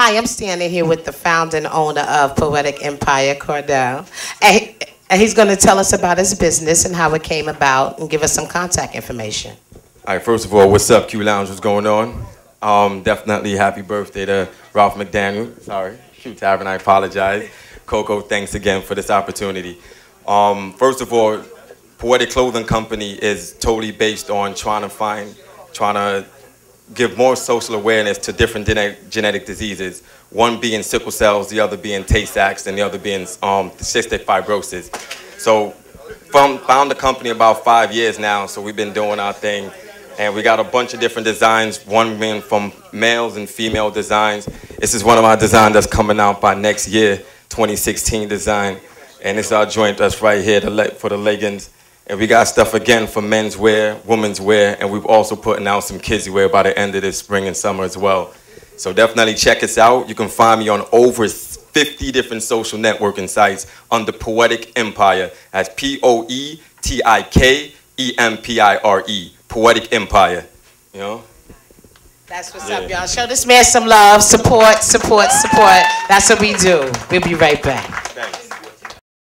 Hi, I'm standing here with the founder and owner of Poetic Empire, Cordell. And he's going to tell us about his business and how it came about and give us some contact information. All right, first of all, what's up, Q Lounge? What's going on? Definitely happy birthday to Ralph McDaniel. Sorry, Q Tavern, I apologize. Coco, thanks again for this opportunity. First of all, Poetic Clothing Company is totally based on trying to give more social awareness to different genetic diseases. One being sickle cells, the other being Tay-Sachs, and the other being cystic fibrosis. So, found the company about 5 years now, so we've been doing our thing. And we got a bunch of different designs, one being from males and female designs. This is one of our designs that's coming out by next year, 2016 design. And it's our joint that's right here for the leggings. And we got stuff again for men's wear, women's wear, and we've also putting out some kids' wear by the end of this spring and summer as well. So definitely check us out. You can find me on over 50 different social networking sites under Poetic Empire. That's Poetikempire. Poetic Empire. You know? That's what's up, y'all. Show this man some love, support, support, support. That's what we do. We'll be right back.